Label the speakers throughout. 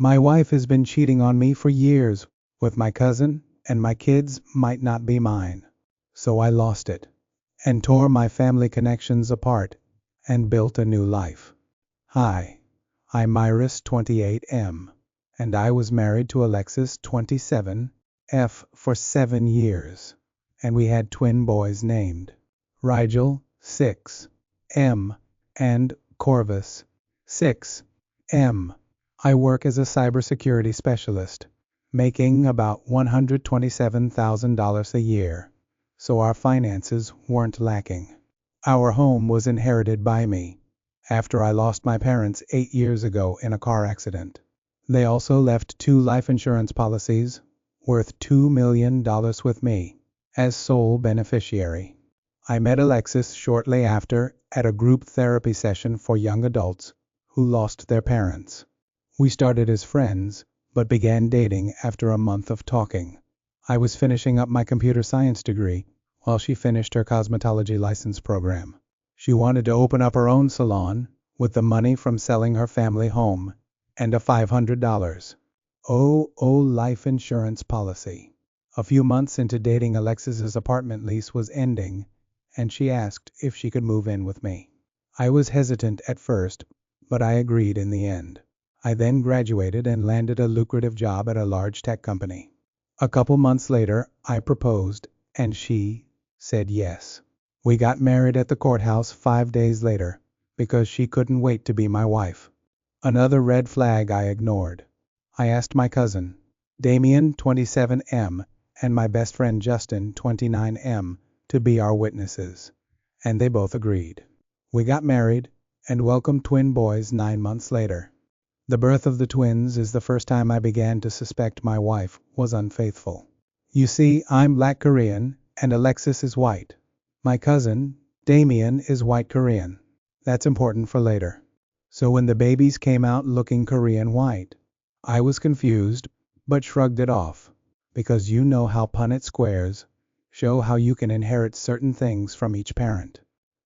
Speaker 1: My wife has been cheating on me for years with my cousin, and my kids might not be mine. So I lost it and tore my family connections apart and built a new life. Hi, I'm Iris 28M, and I was married to Alexis 27F for 7 years, and we had twin boys named Rigel 6M and Corvus 6M. I work as a cybersecurity specialist, making about $127,000 a year, so our finances weren't lacking. Our home was inherited by me after I lost my parents 8 years ago in a car accident. They also left 2 life insurance policies worth $2 million with me as sole beneficiary. I met Alexis shortly after at a group therapy session for young adults who lost their parents. We started as friends, but began dating after a month of talking. I was finishing up my computer science degree while she finished her cosmetology license program. She wanted to open up her own salon with the money from selling her family home and a $500 life insurance policy. A few months into dating, Alexis's apartment lease was ending, and she asked if she could move in with me. I was hesitant at first, but I agreed in the end. I then graduated and landed a lucrative job at a large tech company. A couple months later, I proposed, and she said yes. We got married at the courthouse 5 days later because she couldn't wait to be my wife. Another red flag I ignored. I asked my cousin, Damien 27M, and my best friend Justin 29M to be our witnesses, and they both agreed. We got married and welcomed twin boys 9 months later. The birth of the twins is the first time I began to suspect my wife was unfaithful. You see, I'm Black Korean and Alexis is white. My cousin, Damien, is white Korean. That's important for later. So when the babies came out looking Korean white, I was confused, but shrugged it off, because you know how Punnett squares show how you can inherit certain things from each parent.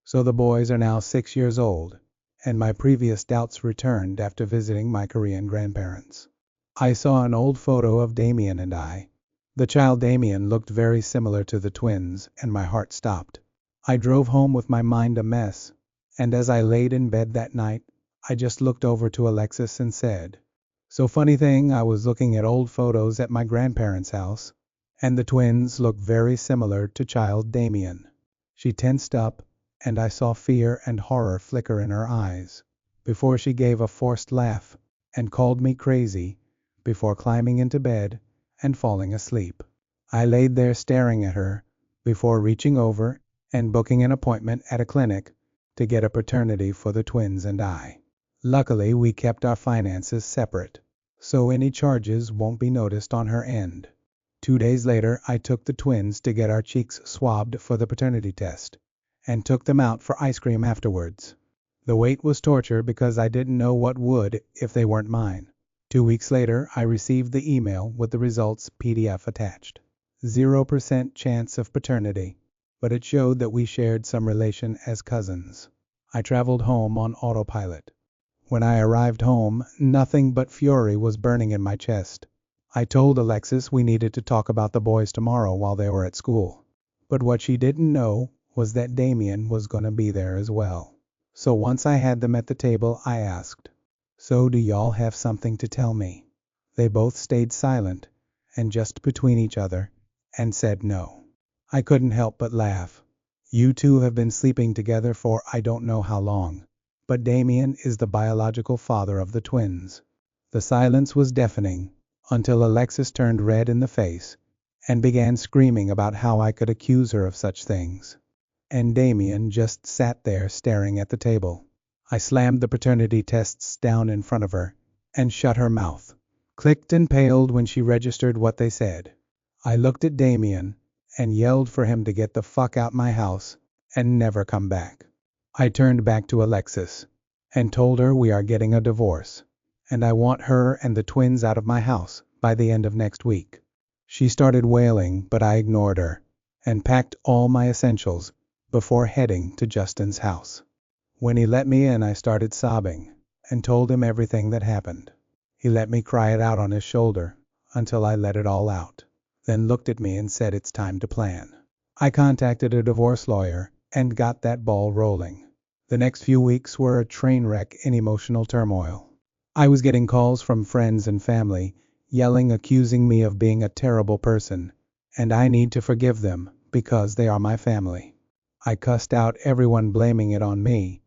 Speaker 1: So the boys are now 6 years old, and my previous doubts returned after visiting my Korean grandparents. I saw an old photo of Damien and I. The child Damien looked very similar to the twins, and my heart stopped. I drove home with my mind a mess, and as I laid in bed that night, I just looked over to Alexis and said, "So funny thing, I was looking at old photos at my grandparents' house, and the twins look very similar to child Damien." She tensed up, and I saw fear and horror flicker in her eyes, before she gave a forced laugh and called me crazy, before climbing into bed and falling asleep. I laid there staring at her, before reaching over and booking an appointment at a clinic to get a paternity for the twins and I. Luckily, we kept our finances separate, so any charges won't be noticed on her end. 2 days later, I took the twins to get our cheeks swabbed for the paternity test, and took them out for ice cream afterwards. The wait was torture because I didn't know what would if they weren't mine. 2 weeks later, I received the email with the results PDF attached. 0% chance of paternity, but it showed that we shared some relation as cousins. I traveled home on autopilot. When I arrived home, nothing but fury was burning in my chest. I told Alexis we needed to talk about the boys tomorrow while they were at school. But what she didn't know was that Damien was going to be there as well. So once I had them at the table, I asked, "So do y'all have something to tell me?" They both stayed silent and just between each other and said no. I couldn't help but laugh. You two have been sleeping together for I don't know how long, but Damien is the biological father of the twins. The silence was deafening until Alexis turned red in the face and began screaming about how I could accuse her of such things. And Damien just sat there staring at the table. I slammed the paternity tests down in front of her and shut her mouth. Clicked and paled when she registered what they said. I looked at Damien and yelled for him to get the fuck out my house and never come back. I turned back to Alexis and told her we are getting a divorce, and I want her and the twins out of my house by the end of next week. She started wailing, but I ignored her and packed all my essentials before heading to Justin's house. When he let me in, I started sobbing and told him everything that happened. He let me cry it out on his shoulder until I let it all out, then looked at me and said it's time to plan. I contacted a divorce lawyer and got that ball rolling. The next few weeks were a train wreck in emotional turmoil. I was getting calls from friends and family, yelling, accusing me of being a terrible person, and I need to forgive them because they are my family. I cussed out everyone, blaming it on me,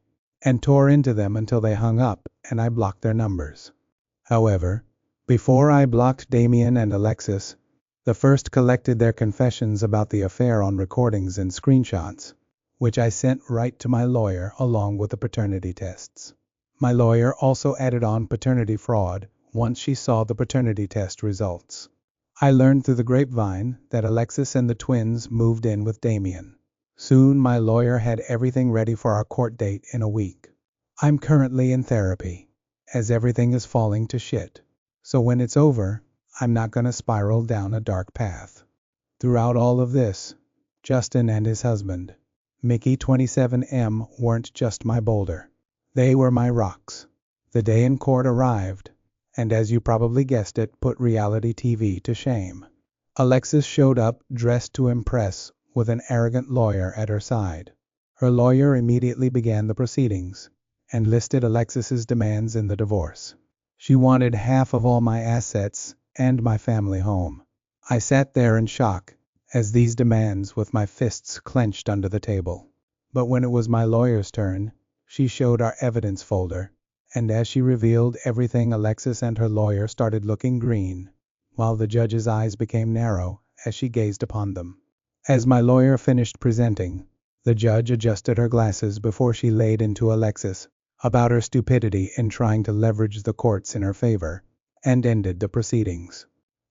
Speaker 1: and tore into them until they hung up and I blocked their numbers. However, before I blocked Damien and Alexis, the first collected their confessions about the affair on recordings and screenshots, which I sent right to my lawyer along with the paternity tests. My lawyer also added on paternity fraud once she saw the paternity test results. I learned through the grapevine that Alexis and the twins moved in with Damien. Soon my lawyer had everything ready for our court date in a week. I'm currently in therapy, as everything is falling to shit. So when it's over, I'm not gonna spiral down a dark path. Throughout all of this, Justin and his husband, Mickey 27M, weren't just my boulder. They were my rocks. The day in court arrived, and as you probably guessed it, put reality TV to shame. Alexis showed up dressed to impress with an arrogant lawyer at her side. Her lawyer immediately began the proceedings and listed Alexis's demands in the divorce. She wanted half of all my assets and my family home. I sat there in shock as these demands with my fists clenched under the table. But when it was my lawyer's turn, she showed our evidence folder, and as she revealed everything, Alexis and her lawyer started looking green, while the judge's eyes became narrow as she gazed upon them. As my lawyer finished presenting, the judge adjusted her glasses before she laid into Alexis about her stupidity in trying to leverage the courts in her favor, and ended the proceedings.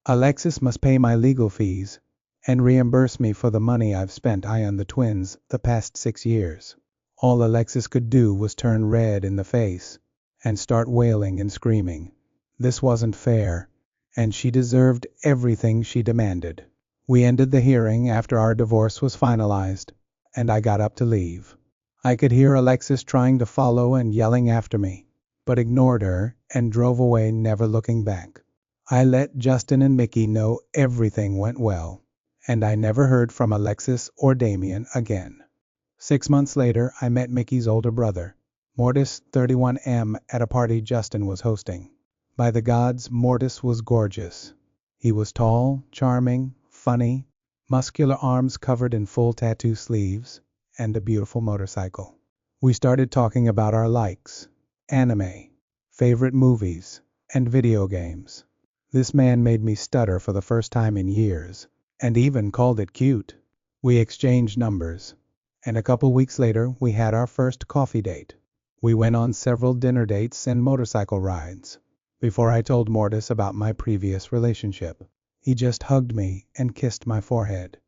Speaker 1: Alexis must pay my legal fees and reimburse me for the money I've spent on the twins the past 6 years. All Alexis could do was turn red in the face and start wailing and screaming. This wasn't fair, and she deserved everything she demanded. We ended the hearing after our divorce was finalized, and I got up to leave. I could hear Alexis trying to follow and yelling after me, but ignored her and drove away, never looking back. I let Justin and Mickey know everything went well, and I never heard from Alexis or Damien again. 6 months later, I met Mickey's older brother, Mortis 31M, at a party Justin was hosting. By the gods, Mortis was gorgeous. He was tall, charming, funny, muscular arms covered in full tattoo sleeves, and a beautiful motorcycle. We started talking about our likes, anime, favorite movies, and video games. This man made me stutter for the first time in years, and even called it cute. We exchanged numbers, and a couple weeks later we had our first coffee date. We went on several dinner dates and motorcycle rides. Before I told Mortis about my previous relationship, he just hugged me and kissed my forehead.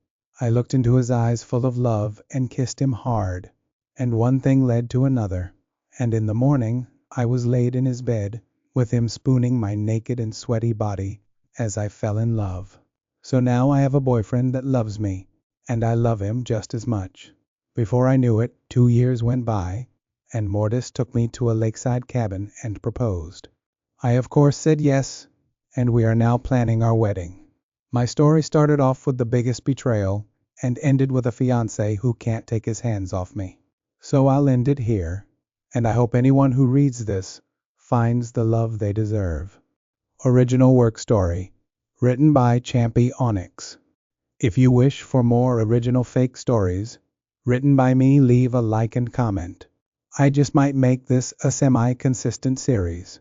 Speaker 1: I looked into his eyes full of love and kissed him hard, and one thing led to another, and in the morning I was laid in his bed with him spooning my naked and sweaty body as I fell in love. So now I have a boyfriend that loves me, and I love him just as much. Before I knew it, 2 years went by, and Mortis took me to a lakeside cabin and proposed. I of course said yes, and we are now planning our wedding. My story started off with the biggest betrayal and ended with a fiancé who can't take his hands off me. So I'll end it here, and I hope anyone who reads this finds the love they deserve. Original work story, written by ChampiOnyx. If you wish for more original fake stories written by me, leave a like and comment. I just might make this a semi-consistent series.